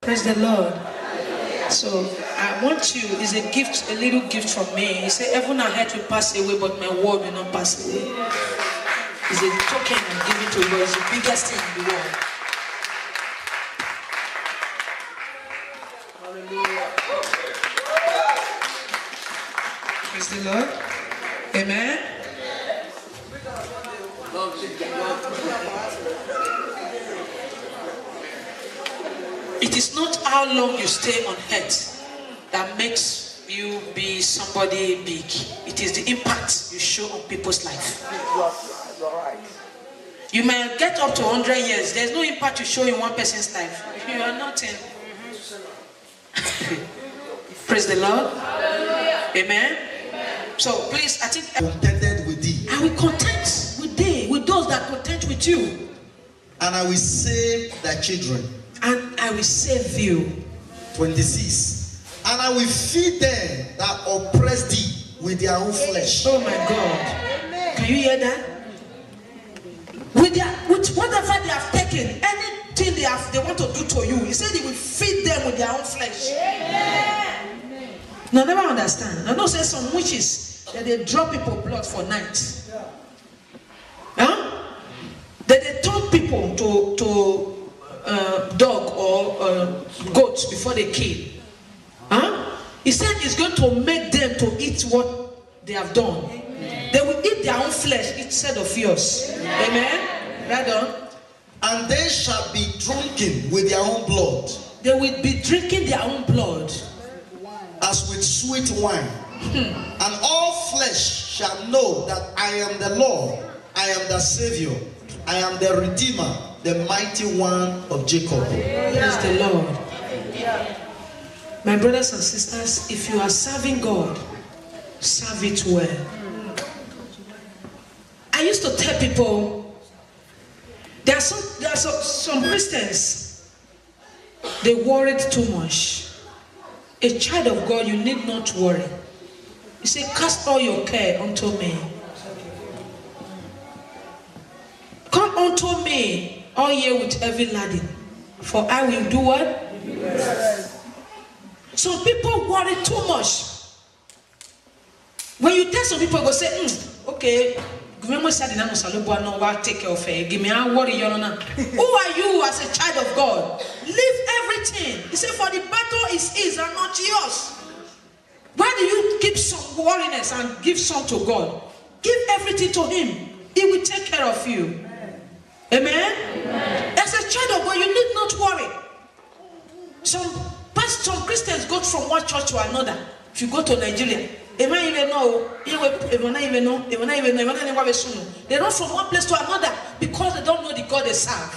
Praise the Lord. So I want you, it's a gift, a little gift from me. He said, heaven and earth will pass away, but my word will not pass away. It's a token I'm giving to you. It's the biggest thing in the world. Hallelujah. Praise the Lord. Amen. It is not how long you stay on earth that makes you be somebody big. It is the impact you show on people's life. You may get up to 100 years. There's no impact you show in one person's life. You are nothing. Praise the Lord. Amen. So please, I think contented with thee. I will content with thee, with those that content with you. And I will save thy children. And I will save you. 26. And I will feed them that oppress thee with their own flesh. Oh my God. Can you hear that? With whatever they have taken, anything they want to do to you, he said he will feed them with their own flesh. Now never understand. I know say some witches that they draw people blood for night. Huh? That they turn people to dog or goats before they kill. Huh? He said he's going to make them to eat what they have done. Amen. They will eat their own flesh instead of yours. Amen. Right on. And they shall be drunken with their own blood. They will be drinking their own blood as with sweet wine. And all flesh shall know that I am the Lord, I am the Savior, I am the Redeemer, the mighty one of Jacob. Praise the Lord. My brothers and sisters, if you are serving God, serve it well. I used to tell people, there are some Christians, they worried too much. A child of God, you need not worry. You say, cast all your care unto me. Come unto me, all ye with heavy laden, for I will do what? Yes. Some people worry too much. When you tell some people, go say, okay, take care of her. Give me a worry. Who are you as a child of God? Leave everything. He said, for the battle is his and not yours. Why do you keep some worriness and give some to God? Give everything to him. He will take care of you. Amen? Amen. As a child of God, you need not worry. Some Christians go from one church to another. If you go to Nigeria, they don't even know. They run from one place to another because they don't know the God they serve.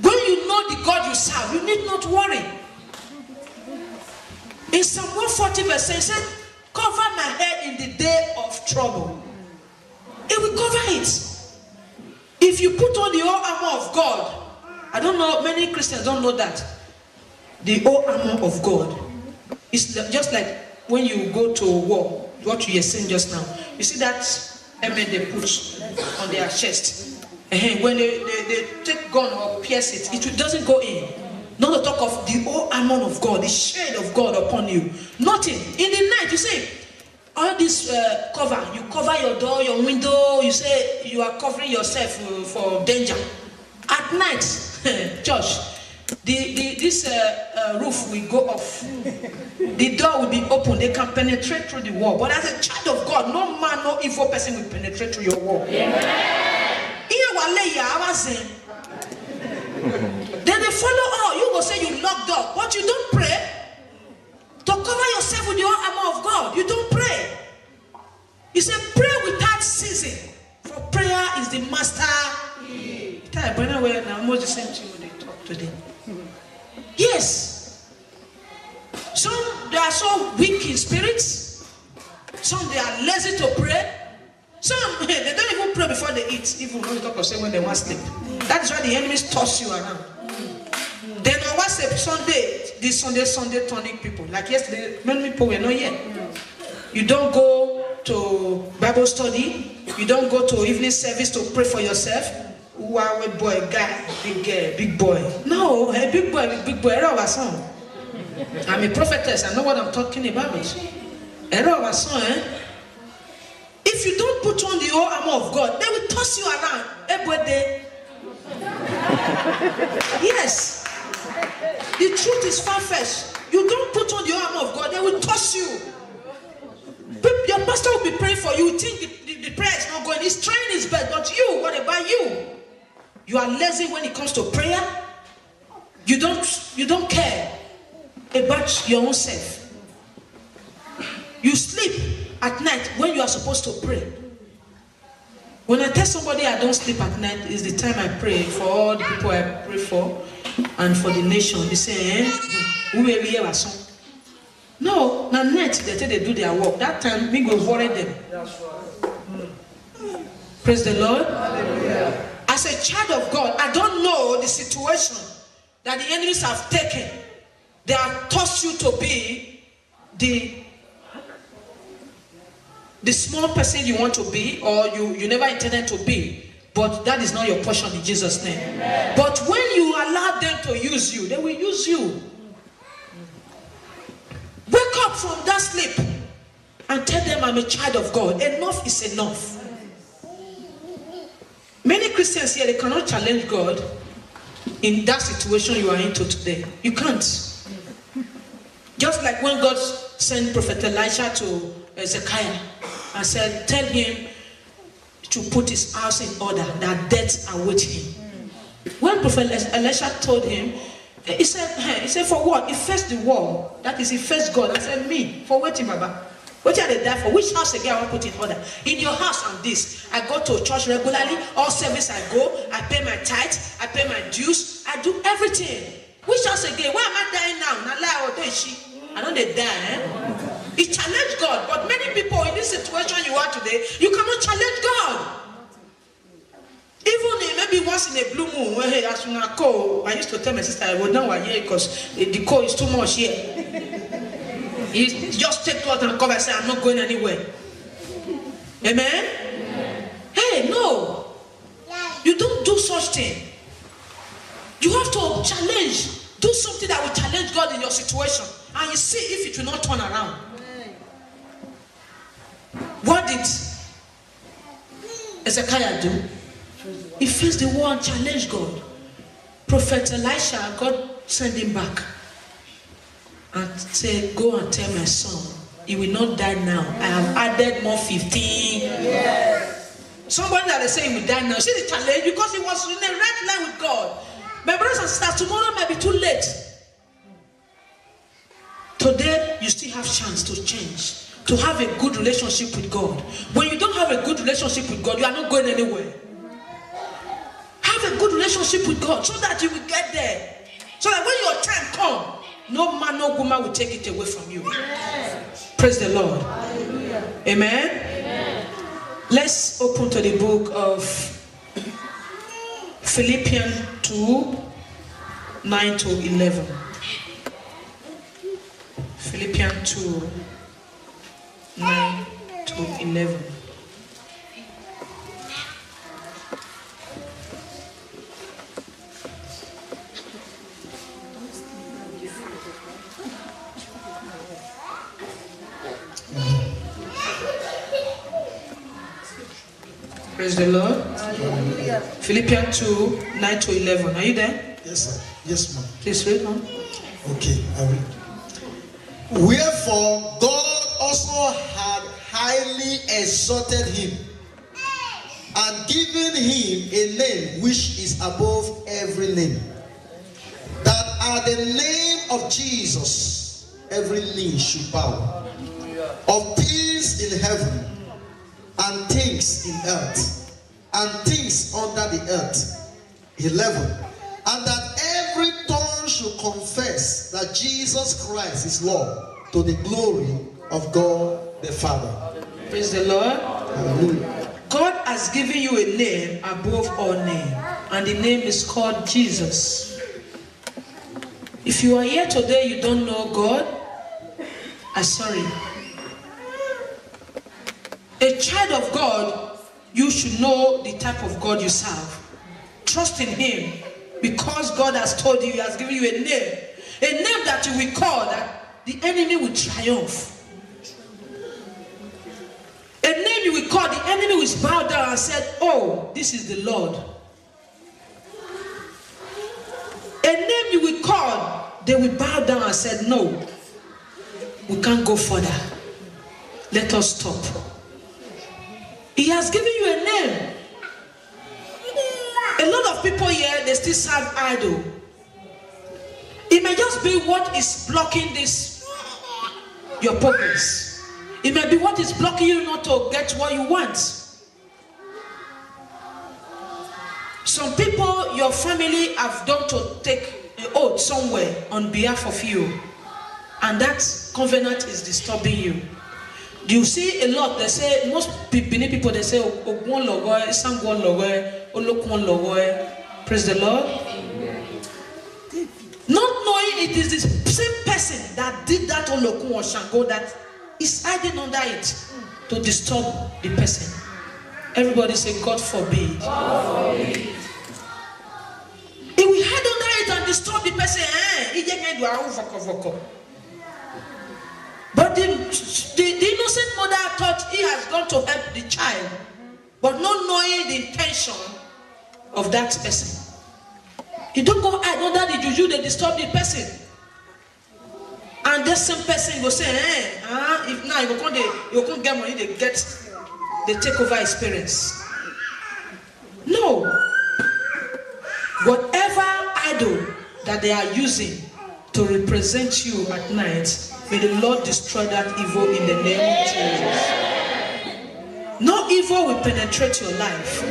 When you know the God you serve, you need not worry. In Psalm 140 verse 6, it said, cover my head in the day of trouble. It will cover it. If you put on the whole armor of God, I don't know, many Christians don't know that. The whole armor of God is just like when you go to war, what you were saying just now. You see that helmet they put on their chest. When they take gun or pierce it, it doesn't go in. Not to talk of the whole armor of God, the shade of God upon you. Nothing. In the night, you say, all this cover, you cover your door, your window, you say you are covering yourself for danger. At night, church, this roof will go off. The door will be open. They can penetrate through the wall. But as a child of God, no man, no evil person will penetrate through your wall. Then they follow all. You go say you locked up, but you don't pray. To cover yourself with your armor of God, you don't pray. He said, pray without ceasing, for prayer is the master. Yes. Some they are so weak in spirits. Some they are lazy to pray. Some they don't even pray before they eat, even when you talk of say when they want sleep. That is why the enemies toss you around. Then on WhatsApp Sunday tonic people. Like yesterday, many people were not here. You don't go to Bible study. You don't go to evening service to pray for yourself. Wow, boy, guy, big boy. No, a big boy, I'm a prophetess. I know what I'm talking about. If you don't put on the whole armor of God, they will toss you around every day. Yes, the truth is far-fetched. You don't put on the whole armor of God, they will toss you. Your pastor will be praying for you. You think the prayer is not going. He's trying his best, but you, what about you? You are lazy when it comes to prayer. You don't care about your own self. You sleep at night when you are supposed to pray. When I tell somebody I don't sleep at night, is the time I pray for all the people I pray for and for the nation. They say, who will be here? No, na night they say they do their work. That time we go worry them. Praise the Lord. Hallelujah. As a child of God, I don't know the situation that the enemies have taken. They have tossed you to be the small person you want to be, or you never intended to be. But that is not your portion in Jesus' name. Amen. But when you allow them to use you, they will use you. Wake up from that sleep and tell them I'm a child of God. Enough is enough. Many Christians here, they cannot challenge God in that situation you are into today. You can't. Just like when God sent Prophet Elisha to Ezekiah and said, tell him to put his house in order, that death awaits him. When Prophet Elisha told him, he said, for what? He faced the wall. That is, he faced God. I said, me, for waiting, Baba. What are they there for? Which house again I want to put in order? In your house and this. I go to church regularly. All service I go. I pay my tithe. I pay my dues. I do everything. Which house again? Where am I dying now? I don't they die, It challenged God. But many people in this situation you are today, you cannot challenge God. Even maybe once in a blue moon, when as soon as I used to tell my sister, I would now here because the cold is too much here. He just take to us and cover and say, I'm not going anywhere. Amen? Hey, no. You don't do such thing. You have to challenge. Do something that will challenge God in your situation. And you see if it will not turn around. What did Ezekiah do? He faced the war and challenged God. Prophet Elisha, God sent him back and said, go and tell my son, he will not die now. I have added more 15. Yes. Somebody that they say he will die now. See the challenge? Because he was in a right line with God. My brothers and sisters, tomorrow might be too late. Today, you still have chance to change. To have a good relationship with God. When you don't have a good relationship with God, you are not going anywhere. Have a good relationship with God so that you will get there. So that when your time comes, no man, no woman will take it away from you. Yes. Praise the Lord. Hallelujah. Amen? Amen. Let's open to the book of Philippians 2, 9 to 11. Philippians 2, 9 to 11. Praise the Lord. Hallelujah. Philippians 2, 9 to 11. Are you there? Yes, sir. Yes, ma'am. Please read on. Okay, I read. Wherefore God also had highly exalted him and given him a name which is above every name, that at the name of Jesus every knee should bow, of things in heaven and things in earth and things under the earth. 11. And that every tongue should confess that Jesus Christ is Lord, to the glory of God the Father. Praise the Lord. Hallelujah. God has given you a name above all names, and the name is called Jesus. If you are here today, you don't know God, I'm sorry. A child of God, you should know the type of God you serve. trust in him, because God has told you, he has given you a name that you will call, that the enemy will triumph. A name you will call, the enemy will bow down and say, oh, this is the Lord. A name you will call, they will bow down and say, no, we can't go further. Let us stop. He has given you a name. A lot of people here, they still serve idol. It may just be what is blocking this, your progress. It may be what is blocking you not to get what you want. Some people, your family have done to take an oath somewhere on behalf of you, and that covenant is disturbing you. Do you see a lot? They say, most Benin people, they say, praise the Lord. Not knowing it is the same person that did that Olokun or Shango that is hiding under it to disturb the person. Everybody say, God forbid. God forbid. He will hide under it and disturb the person. But the innocent mother thought he has gone to help the child, but not knowing the intention of that person. You don't go hide under the juju, they disturb the person. And that same person will say, if now you can't get money, they take over his parents. No. Whatever idol that they are using to represent you at night, may the Lord destroy that evil in the name of Jesus. No evil will penetrate your life,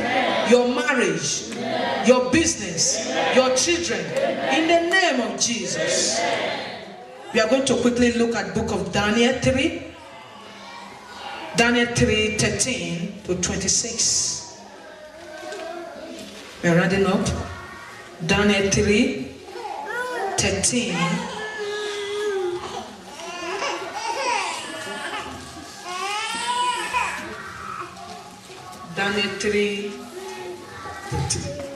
your marriage, your business, your children, in the name of Jesus. We are going to quickly look at book of Daniel 3. Daniel 3, 13 to 26. We are rounding up. Daniel 3, 13. Daniel 3,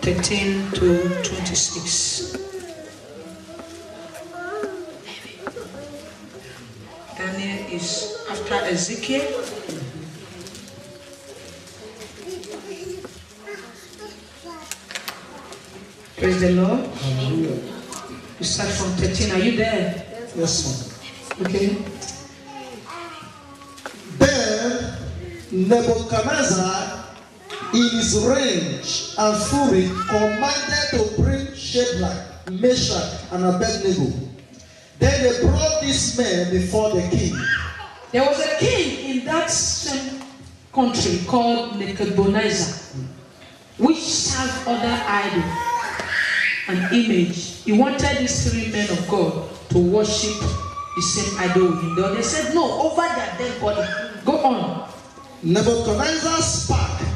13 to 26. Daniel is after Ezekiel. Praise the Lord. Hallelujah. You start from 13. Are you there? Yes, ma'am. Okay. Then Nebuchadnezzar, in his rage and fury, commanded to bring Shadrach, Meshach, and Abednego. Then they brought these men before the king. There was a king in that same country called Nebuchadnezzar, which served other idols and image. He wanted these three men of God to worship the same idol with him. They said, no, over their dead body. Go on. Nebuchadnezzar spake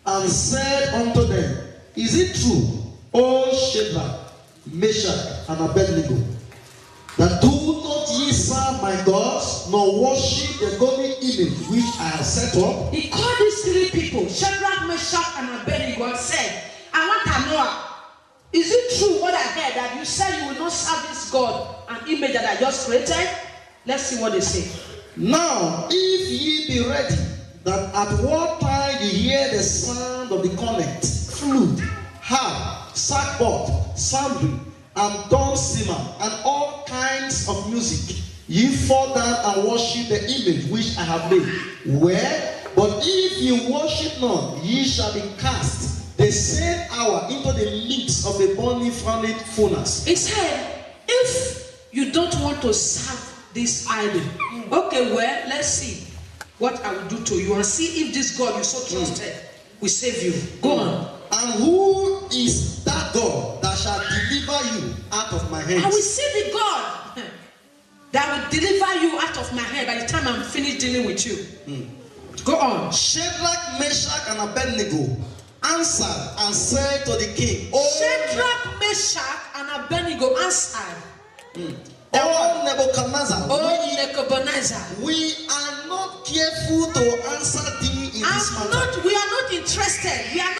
and said unto them, is it true, O Shadrach, Meshach, and Abednego, that do not ye serve my gods, nor worship the golden image which I have set up? He called these three people, Shadrach, Meshach, and Abednego, and said, I want to know, is it true what I heard, that you said you will not serve this God, an image that I just created? Let's see what they say. Now, if ye be ready, that at what time ye hear the sound of the cornet, flute, harp, sackbut, psaltery, and dulcimer, and all kinds of music, ye fall down and worship the image which I have made. Where? But if ye worship not, ye shall be cast the same hour into the midst of the burning furnace. He said, if you don't want to serve this idol, okay, well, let's see what I will do to you and see if this God you so trusted will save you. Go on. And who is that God that shall deliver you out of my hands? I will see the God that will deliver you out of my hand by the time I'm finished dealing with you. Go on. Shadrach, Meshach, and Abednego answered and said to the king, Shadrach, Meshach, and Abednego answered. O Nebuchadnezzar, we are not careful to answer thee in this matter. We are not interested. We are